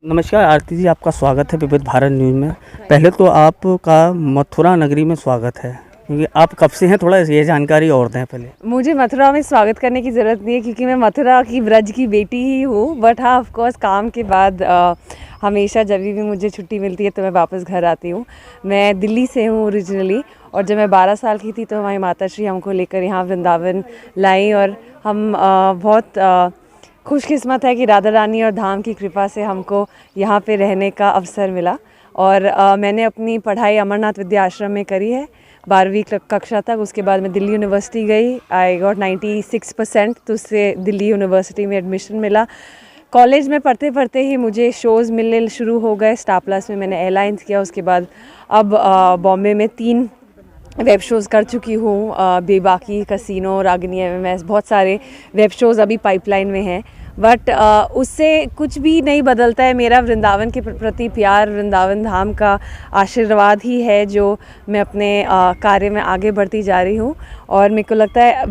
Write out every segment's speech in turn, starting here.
नमस्कार आरती जी, आपका स्वागत है विविध भारत न्यूज़ में। पहले तो आपका मथुरा नगरी में स्वागत है, क्योंकि आप कब से हैं, थोड़ा ये जानकारी और दें पहले। मुझे मथुरा में स्वागत करने की ज़रूरत नहीं है क्योंकि मैं मथुरा की ब्रज की बेटी ही हूँ। बट हाँ, ऑफ कोर्स काम के बाद हमेशा जब भी मुझे छुट्टी मिलती है तो मैं वापस घर आती हूँ। मैं दिल्ली से हूँ ओरिजिनली, और जब मैं 12 साल की थी तो हमारी माता श्री हमको लेकर यहाँ वृंदावन लाई, और हम बहुत खुशकिस्मत है कि राधा रानी और धाम की कृपा से हमको यहाँ पे रहने का अवसर मिला। और मैंने अपनी पढ़ाई अमरनाथ विद्या आश्रम में करी है 12वीं कक्षा तक। उसके बाद मैं दिल्ली यूनिवर्सिटी गई। आई गॉट 96%, तो उससे दिल्ली यूनिवर्सिटी में एडमिशन मिला। कॉलेज में पढ़ते पढ़ते ही मुझे शोज़ मिलने शुरू हो गए। स्टार प्लस में मैंने एयरलाइंस किया। उसके बाद अब बॉम्बे में 3 वेब शोज़ कर चुकी हूँ। बेबाकी, कसिनो, रागिनी MMS, बहुत सारे वेब शोज़ अभी पाइपलाइन में हैं। बट उससे कुछ भी नहीं बदलता है। मेरा वृंदावन के प्रति प्यार, वृंदावन धाम का आशीर्वाद ही है जो मैं अपने कार्य में आगे बढ़ती जा रही हूँ। और मेरे को लगता है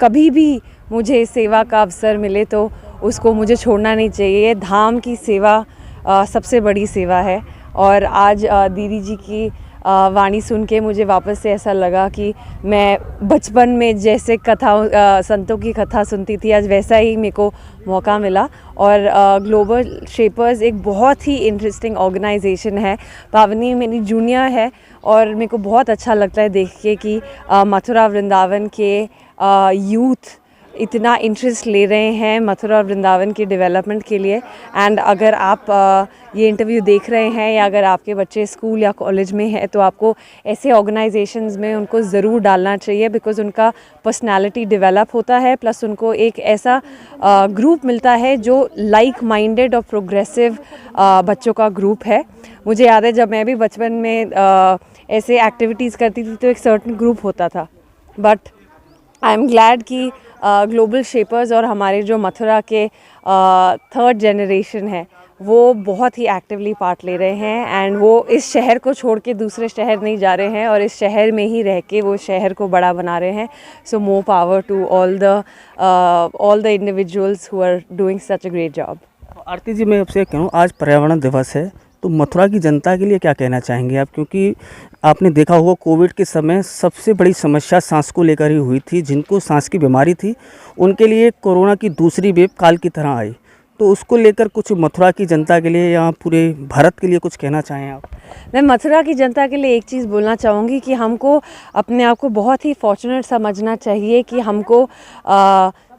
कभी भी मुझे सेवा का अवसर मिले तो उसको मुझे छोड़ना नहीं चाहिए। धाम की सेवा सबसे बड़ी सेवा है। और आज दीदी जी की वाणी सुन के मुझे वापस से ऐसा लगा कि मैं बचपन में जैसे संतों की कथा सुनती थी, आज वैसा ही मेरे को मौका मिला। और ग्लोबल शेपर्स एक बहुत ही इंटरेस्टिंग ऑर्गेनाइजेशन है। पावनी मेरी जूनियर है और मेरे को बहुत अच्छा लगता है देख के कि मथुरा वृंदावन के यूथ इतना इंटरेस्ट ले रहे हैं मथुरा और वृंदावन के डेवलपमेंट के लिए। एंड अगर आप ये इंटरव्यू देख रहे हैं या अगर आपके बच्चे स्कूल या कॉलेज में हैं तो आपको ऐसे ऑर्गेनाइजेशंस में उनको ज़रूर डालना चाहिए, बिकॉज़ उनका पर्सनालिटी डेवलप होता है, प्लस उनको एक ऐसा ग्रुप मिलता है जो लाइक माइंडेड और प्रोग्रेसिव बच्चों का ग्रुप है। मुझे याद है जब मैं भी बचपन में ऐसे एक्टिविटीज़ करती थी तो एक सर्टेन ग्रुप होता था। बट आई एम ग्लैड कि ग्लोबल शेपर्स और हमारे जो मथुरा के 3rd जनरेशन है वो बहुत ही एक्टिवली पार्ट ले रहे हैं। एंड वो इस शहर को छोड़ के दूसरे शहर नहीं जा रहे हैं और इस शहर में ही रह के वो शहर को बड़ा बना रहे हैं। So more power to all the individuals who are doing such a great job. Aarti ji, मैं आपसे कहूँ, आज पर्यावरण दिवस है, तो मथुरा की जनता के लिए क्या कहना चाहेंगे आप? क्योंकि आपने देखा होगा कोविड के समय सबसे बड़ी समस्या सांस को लेकर ही हुई थी। जिनको सांस की बीमारी थी उनके लिए कोरोना की दूसरी वेव काल की तरह आई, तो उसको लेकर कुछ मथुरा की जनता के लिए या पूरे भारत के लिए कुछ कहना चाहें आप? मैं मथुरा की जनता के लिए एक चीज़ बोलना चाहूँगी कि हमको अपने आप को बहुत ही फॉर्चुनेट समझना चाहिए कि हमको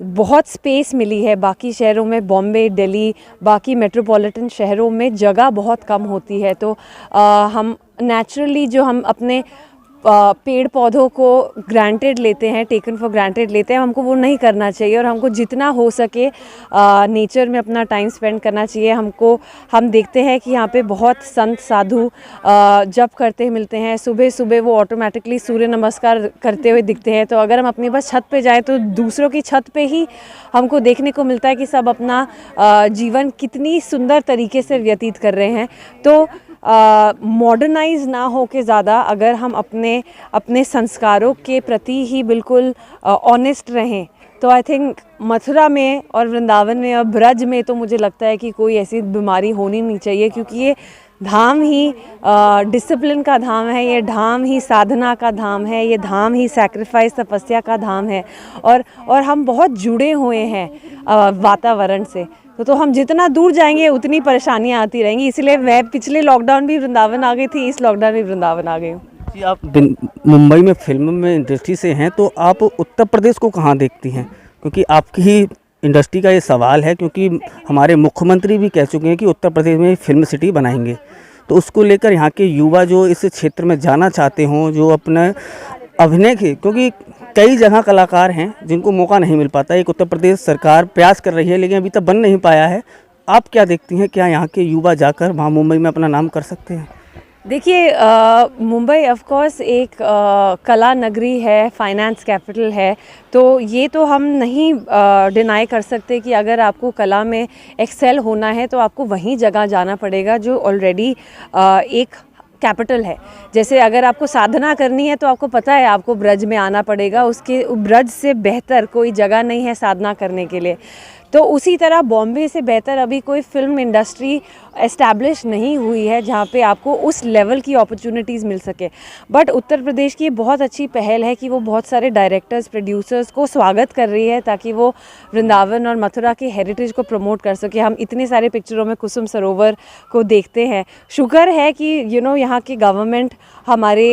बहुत स्पेस मिली है। बाकी शहरों में, बॉम्बे, दिल्ली, बाकी मेट्रोपॉलिटन शहरों में जगह बहुत कम होती है। तो हम नेचुरली जो हम अपने पेड़ पौधों को ग्रांटेड लेते हैं, टेकन फॉर ग्रांटेड लेते हैं, हमको वो नहीं करना चाहिए। और हमको जितना हो सके नेचर में अपना टाइम स्पेंड करना चाहिए। हम देखते हैं कि यहाँ पे बहुत संत साधु जप करते मिलते हैं। सुबह सुबह वो ऑटोमेटिकली सूर्य नमस्कार करते हुए दिखते हैं। तो अगर हम अपनी बस छत पे जाएं तो दूसरों की छत पे ही हमको देखने को मिलता है कि सब अपना जीवन कितनी सुंदर तरीके से व्यतीत कर रहे हैं। तो मॉडर्नाइज ना हो के ज़्यादा अगर हम अपने संस्कारों के प्रति ही बिल्कुल ऑनेस्ट रहें तो आई थिंक मथुरा में और वृंदावन में और ब्रज में तो मुझे लगता है कि कोई ऐसी बीमारी होनी नहीं चाहिए, क्योंकि ये धाम ही डिसिप्लिन का धाम है, ये धाम ही साधना का धाम है, ये धाम ही सैक्रिफाइस तपस्या का धाम है। और हम बहुत जुड़े हुए हैं वातावरण से। तो हम जितना दूर जाएंगे उतनी परेशानियां आती रहेंगी। इसलिए मैं पिछले लॉकडाउन भी वृंदावन आ गई थी, इस लॉकडाउन भी वृंदावन आ गई हूँ। जी, आप मुंबई में फिल्म में इंडस्ट्री से हैं, तो आप उत्तर प्रदेश को कहाँ देखती हैं? क्योंकि आपकी ही इंडस्ट्री का ये सवाल है, क्योंकि हमारे मुख्यमंत्री भी कह चुके हैं कि उत्तर प्रदेश में फिल्म सिटी बनाएंगे। तो उसको लेकर यहाँ के युवा जो इस क्षेत्र में जाना चाहते हों, जो अपने अभिनय के, क्योंकि कई जगह कलाकार हैं जिनको मौका नहीं मिल पाता। एक उत्तर प्रदेश सरकार प्रयास कर रही है लेकिन अभी तक बन नहीं पाया है। आप क्या देखती हैं, क्या यहाँ के युवा जाकर वहाँ मुंबई में अपना नाम कर सकते हैं? देखिए, मुंबई ऑफ कोर्स एक कला नगरी है, फाइनेंस कैपिटल है। तो ये तो हम नहीं डिनाई कर सकते कि अगर आपको कला में एक्सेल होना है तो आपको वहीं जगह जाना पड़ेगा जो ऑलरेडी एक कैपिटल है। जैसे अगर आपको साधना करनी है तो आपको पता है आपको ब्रज में आना पड़ेगा, उसके ब्रज से बेहतर कोई जगह नहीं है साधना करने के लिए। तो उसी तरह बॉम्बे से बेहतर अभी कोई फ़िल्म इंडस्ट्री एस्टैब्लिश नहीं हुई है जहाँ पे आपको उस लेवल की अपॉर्चुनिटीज़ मिल सके। बट उत्तर प्रदेश की बहुत अच्छी पहल है कि वो बहुत सारे डायरेक्टर्स, प्रोड्यूसर्स को स्वागत कर रही है ताकि वो वृंदावन और मथुरा के हेरिटेज को प्रमोट कर सके। हम इतने सारे पिक्चरों में कुसुम सरोवर को देखते हैं। शुक्र है कि यहाँ की गवर्नमेंट हमारे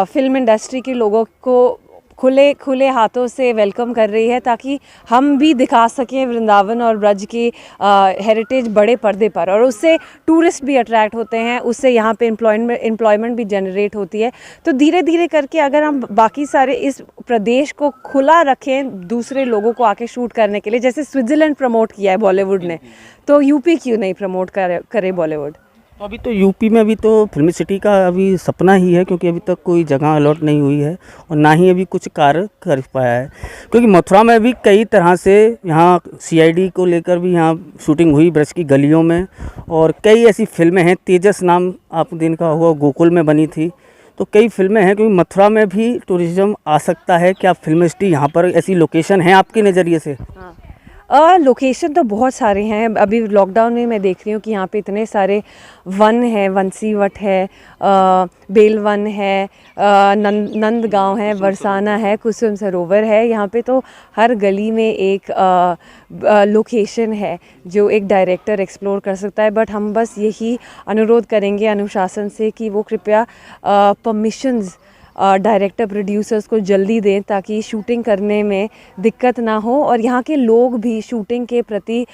फ़िल्म इंडस्ट्री के लोगों को खुले हाथों से वेलकम कर रही है ताकि हम भी दिखा सकें वृंदावन और ब्रज की हेरिटेज बड़े पर्दे पर, और उससे टूरिस्ट भी अट्रैक्ट होते हैं, उससे यहाँ पे एम्प्लॉयमेंट भी जनरेट होती है। तो धीरे धीरे करके अगर हम बाकी सारे इस प्रदेश को खुला रखें दूसरे लोगों को आके शूट करने के लिए, जैसे स्विट्ज़रलैंड प्रमोट किया है बॉलीवुड ने, तो यूपी क्यों नहीं प्रमोट करे बॉलीवुड। तो अभी तो यूपी में अभी तो फिल्मी सिटी का अभी सपना ही है, क्योंकि अभी तक कोई जगह अलॉट नहीं हुई है और ना ही अभी कुछ कार्य कर पाया है। क्योंकि मथुरा में भी कई तरह से यहाँ सीआईडी को लेकर भी यहाँ शूटिंग हुई ब्रज की गलियों में, और कई ऐसी फिल्में हैं, तेजस नाम आप दिन का हुआ गोकुल में बनी थी, तो कई फिल्में हैं। क्योंकि मथुरा में भी टूरिज़्म आ सकता है। क्या फिल्म सिटी यहाँ पर ऐसी लोकेशन है आपके नज़रिए से? लोकेशन तो बहुत सारे हैं। अभी लॉकडाउन में मैं देख रही हूँ कि यहाँ पे इतने सारे वन है, वंसीवट है, बेलवन है, नंदगांव है, बरसाना है, कुसुम सरोवर है। यहाँ पे तो हर गली में एक लोकेशन है जो एक डायरेक्टर एक्सप्लोर कर सकता है। बट हम बस यही अनुरोध करेंगे अनुशासन से कि वो कृपया परमिशंस डायरेक्टर प्रोड्यूसर्स को जल्दी दें ताकि शूटिंग करने में दिक्कत ना हो, और यहाँ के लोग भी शूटिंग के प्रति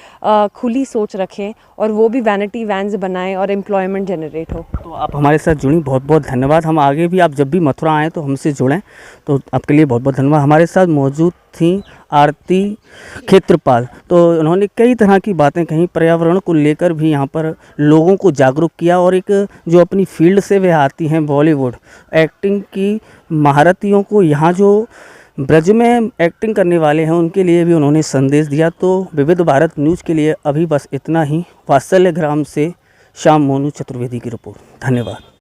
खुली सोच रखें और वो भी वैनिटी वैन्स बनाएं और एम्प्लॉयमेंट जनरेट हो। तो आप हमारे साथ जुड़ी, बहुत बहुत धन्यवाद। हम आगे भी, आप जब भी मथुरा आएँ तो हमसे जुड़ें, तो आपके लिए बहुत बहुत धन्यवाद। हमारे साथ मौजूद थी आरती क्षेत्रपाल, तो उन्होंने कई तरह की बातें कहीं, पर्यावरण को लेकर भी यहाँ पर लोगों को जागरूक किया, और एक जो अपनी फील्ड से वे आती हैं बॉलीवुड एक्टिंग की महारथियों को यहाँ जो ब्रज में एक्टिंग करने वाले हैं उनके लिए भी उन्होंने संदेश दिया। तो विविध भारत न्यूज़ के लिए अभी बस इतना ही। वात्सल्य ग्राम से श्याम मोनू चतुर्वेदी की रिपोर्ट। धन्यवाद।